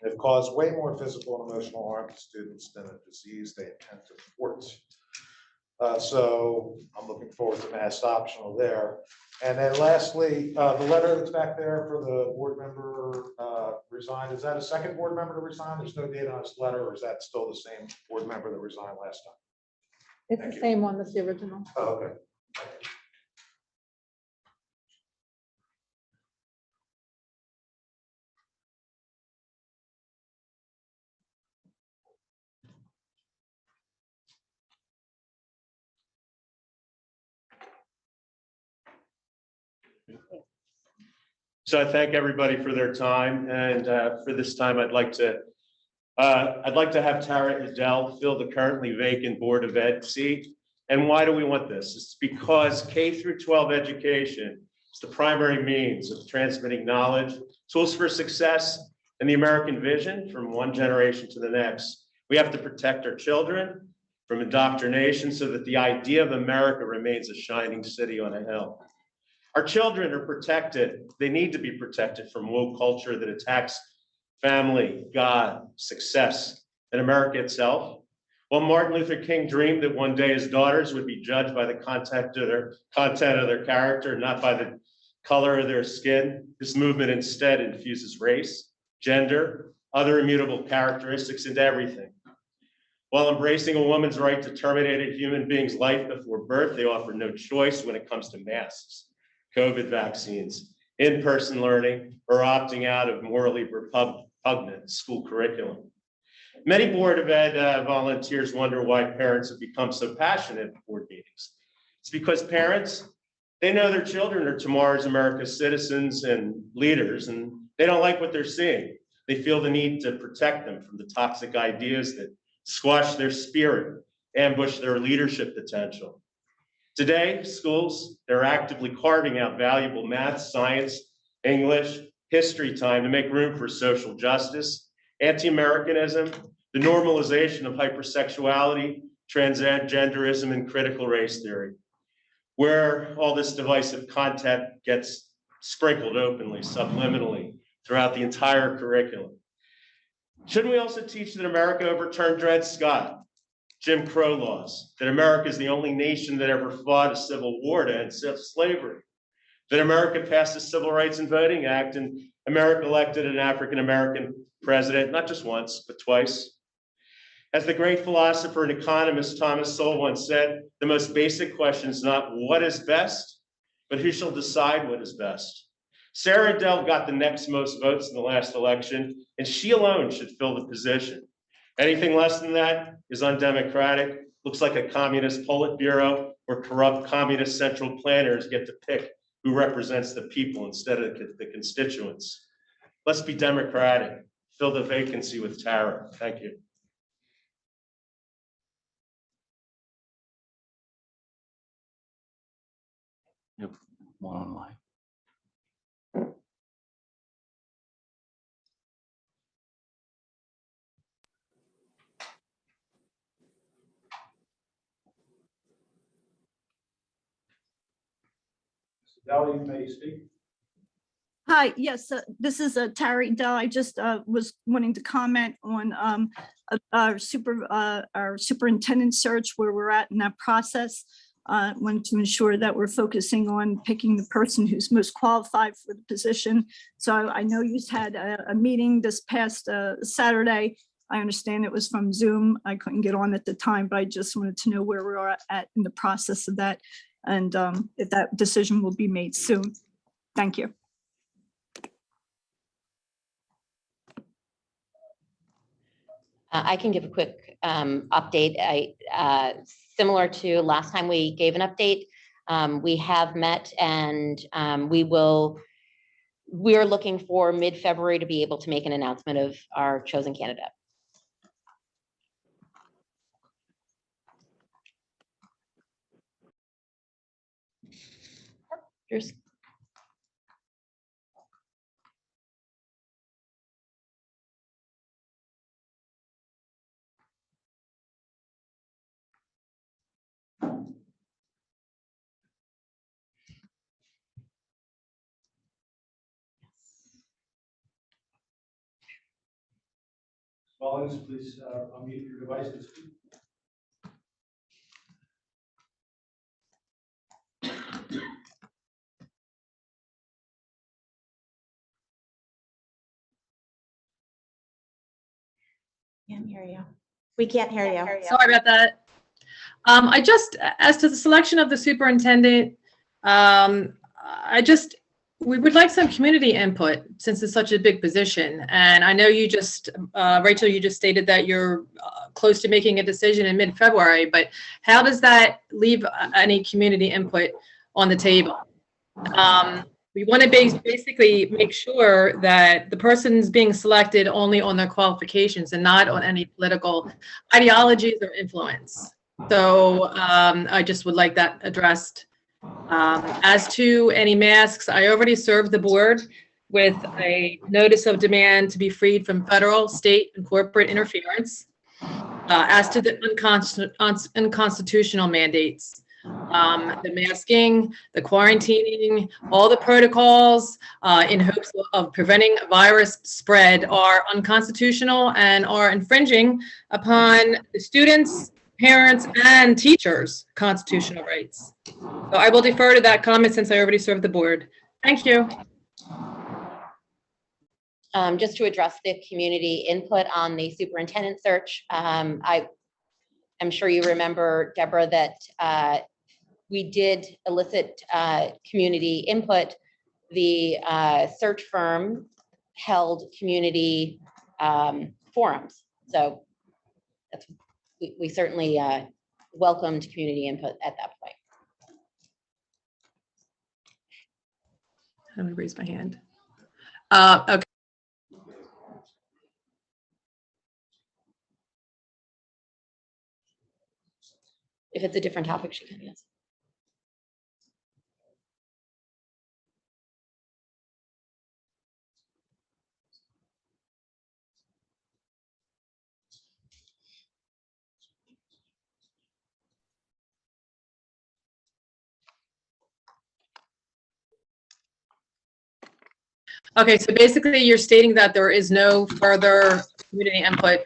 They've caused way more physical and emotional harm to students than a disease they intend to thwart. So I'm looking forward to mask optional there. And then lastly, the letter that's back there for the board member resigned, is that a second board member to resign? There's no date on this letter, or is that still the same board member that resigned last time? It's Thank the you. same one, that's the original. Oh, okay. So I thank everybody for their time, and for this time, I'd like to have Tara Adele fill the currently vacant Board of Ed seat. And why do we want this? It's because K through 12 education is the primary means of transmitting knowledge, tools for success, and the American vision from one generation to the next. We have to protect our children from indoctrination so that the idea of America remains a shining city on a hill. Our children are protected. They need to be protected from woke culture that attacks family, God, success, and America itself. While Martin Luther King dreamed that one day his daughters would be judged by the content of their character, not by the color of their skin, this movement instead infuses race, gender, other immutable characteristics into everything. While embracing a woman's right to terminate a human being's life before birth, they offer no choice when it comes to masks, COVID vaccines, in-person learning, or opting out of morally repugnant school curriculum. Many Board of Ed volunteers wonder why parents have become so passionate at board meetings. It's because parents, they know their children are tomorrow's America's citizens and leaders, and they don't like what they're seeing. They feel the need to protect them from the toxic ideas that squash their spirit, ambush their leadership potential. Today, schools, they're actively carving out valuable math, science, English, history time to make room for social justice, anti-Americanism, the normalization of hypersexuality, transgenderism, and critical race theory, where all this divisive content gets sprinkled openly, subliminally, throughout the entire curriculum. Shouldn't we also teach that America overturned Dred Scott, Jim Crow laws, that America is the only nation that ever fought a civil war to end slavery, that America passed the Civil Rights and Voting Act, and America elected an African-American president, not just once, but twice? As the great philosopher and economist Thomas Sowell once said, the most basic question is not what is best, but who shall decide what is best. Sarah Adele got the next most votes in the last election, and she alone should fill the position. Anything less than that is undemocratic, looks like a communist Politburo where corrupt communist central planners get to pick who represents the people instead of the constituents. Let's be democratic. Fill the vacancy with Tara. Thank you. Yep, one online. Adele, you may speak. Hi, yes, this is Terry Dell. I just was wanting to comment on our superintendent search, where we're at in that process. Wanted to ensure that we're focusing on picking the person who's most qualified for the position. So I know you had a meeting this past Saturday. I understand it was from Zoom. I couldn't get on at the time, but I just wanted to know where we are at in the process of that, and if that decision will be made soon. Thank you. I can give a quick update. Similar to last time we gave an update, we have met, and we're looking for mid-February to be able to make an announcement of our chosen candidate. Here's audience, please unmute your device and speak. Can't hear you. We can't hear you. Sorry about that. I just, as to the selection of the superintendent, we would like some community input since it's such a big position. And I know you just, Rachel, you just stated that you're close to making a decision in mid-February, but how does that leave any community input on the table? We want to basically make sure that the person's being selected only on their qualifications and not on any political ideologies or influence. So I just would like that addressed. As to any masks, I already served the board with a notice of demand to be freed from federal, state, and corporate interference. As to the unconstitutional mandates, the masking, the quarantining, all the protocols in hopes of preventing virus spread are unconstitutional and are infringing upon the students, parents, and teachers' constitutional rights. So I will defer to that comment since I already served the board. Thank you. Just to address the community input on the superintendent search, I am sure you remember, Deborah, that we did elicit community input. The search firm held community forums. So that's, we certainly welcomed community input at that point. I'm going to raise my hand. Okay. If it's a different topic, she can, yes. Okay, so basically you're stating that there is no further community input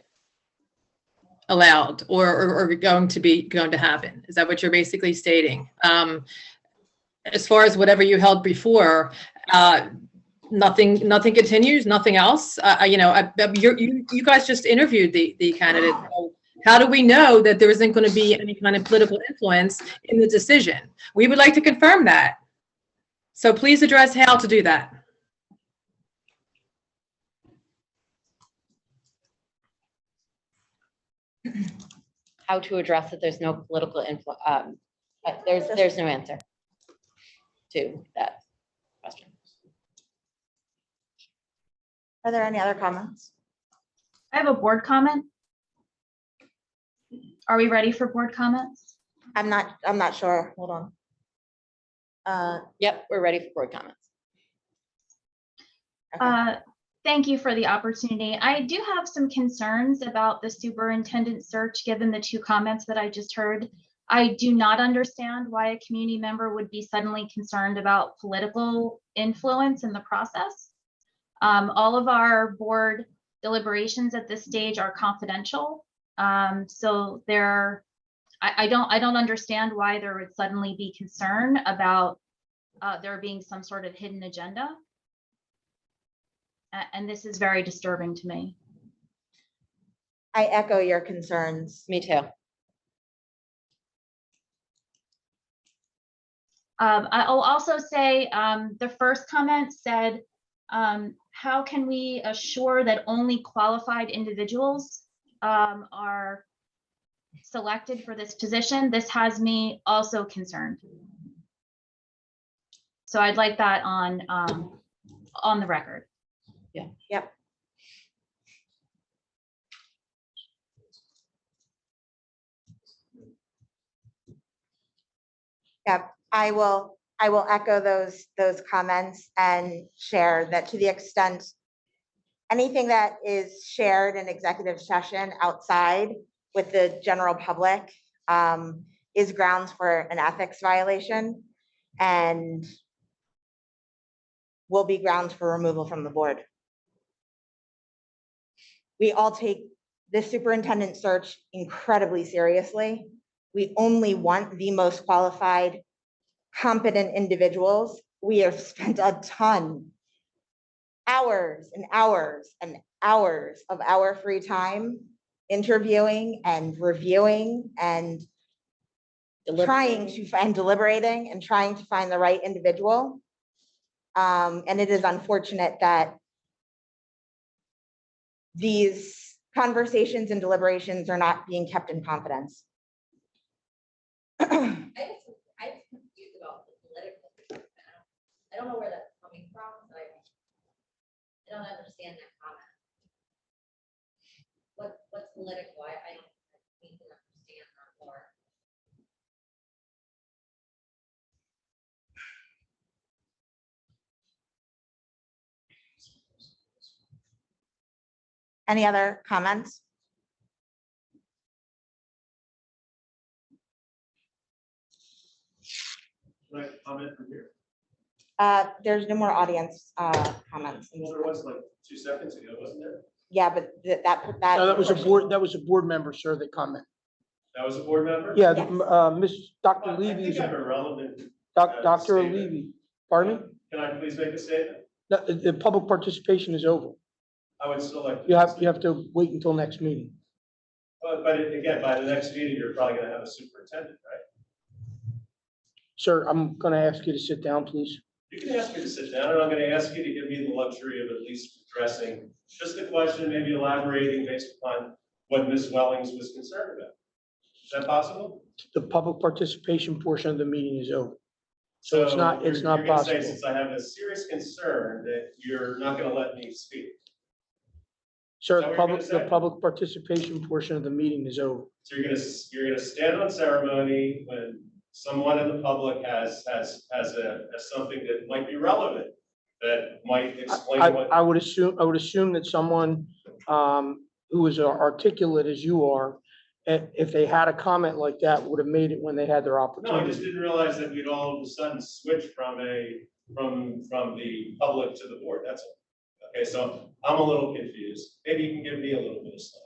allowed or going to happen. Is that what you're basically stating? As far as whatever you held before, nothing continues, nothing else? You guys just interviewed the candidate. So how do we know that there isn't going to be any kind of political influence in the decision? We would like to confirm that. So please address how to do that. How to address it, there's no political influence. There's no answer to that question. Are there any other comments? I have a board comment. Are we ready for board comments? I'm not sure. Hold on. Yep, we're ready for board comments. Okay. Thank you for the opportunity. I do have some concerns about the superintendent search, given the two comments that I just heard. I do not understand why a community member would be suddenly concerned about political influence in the process. All of our board deliberations at this stage are confidential. So I don't understand why there would suddenly be concern about there being some sort of hidden agenda. And this is very disturbing to me. I echo your concerns. Me too. I'll also say the first comment said, how can we assure that only qualified individuals are selected for this position? This has me also concerned. So I'd like that on the record. Yeah. Yep. Yep. I will echo those comments and share that to the extent anything that is shared in executive session outside with the general public is grounds for an ethics violation and will be grounds for removal from the board. We all take this superintendent search incredibly seriously. We only want the most qualified, competent individuals. We have spent a ton, hours and hours and hours of our free time interviewing and reviewing and trying to find, deliberating and trying to find the right individual. And it is unfortunate that these conversations and deliberations are not being kept in confidence. I'm confused about the political. I don't know where that's coming from, but I don't understand that comment. What's political? I don't need to understand that more. Any other comments? Can I comment from here? There's no more audience comments. Well, there was like 2 seconds ago, wasn't there? Yeah, but No, that was a board member, sir, that comment. That was a board member? Yeah, Yes. Dr. I Levy is, think I'm irrelevant. Dr. statement. Levy, pardon me? Can I please make a statement? No, the public participation is over. I would still like. You have to wait until next meeting. But again, by the next meeting, you're probably gonna have a superintendent, right? Sir, I'm gonna ask you to sit down, please. You can ask me to sit down, and I'm gonna ask you to give me the luxury of at least addressing just a question, maybe elaborating based upon what Ms. Wellings was concerned about. Is that possible? The public participation portion of the meeting is over. So it's not you're gonna say, possible. since I have a serious concern, that you're not gonna let me speak. Sir, Is that what you're gonna the say? public participation portion of the meeting is over. So you're gonna stand on ceremony when someone in the public has something that might be relevant, that might explain what. I would assume that someone who is articulate as you are, if they had a comment like that, would have made it when they had their No, I opportunity. just didn't realize that we'd all of a sudden switch from the public to the board, that's all. Okay, so I'm a little confused. Maybe you can give me a little bit of stuff.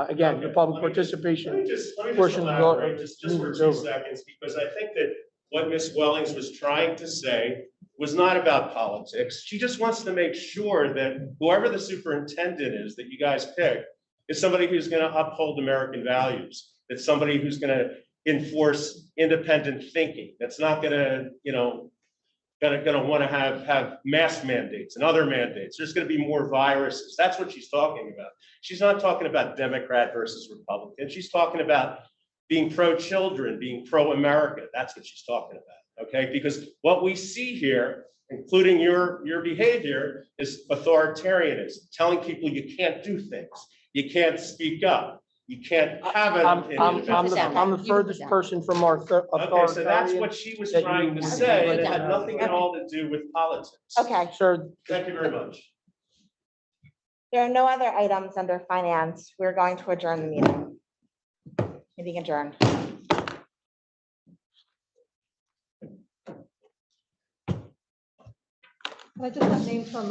Again, the Okay, public let me just participation. portion portion of the elaborate just for meeting is 2 over. seconds, because I think that what Ms. Wellings was trying to say was not about politics. She just wants to make sure that whoever the superintendent is that you guys pick is somebody who's going to uphold American values. It's somebody who's going to enforce independent thinking. That's not going to, going to want to have mask mandates and other mandates. There's going to be more viruses. That's what she's talking about. She's not talking about Democrat versus Republican. She's talking about being pro-children, being pro-America. That's what she's talking about, okay? Because what we see here, including your behavior, is authoritarianism, telling people you can't do things. You can't speak up. You can't have an opinion. I'm the furthest person from our Okay, so that's what she was trying to say, and it had nothing at all to do with politics. Okay, Sir, Thank you very much. there are no other items under finance. We're going to adjourn the meeting. Meeting adjourned. I just have names from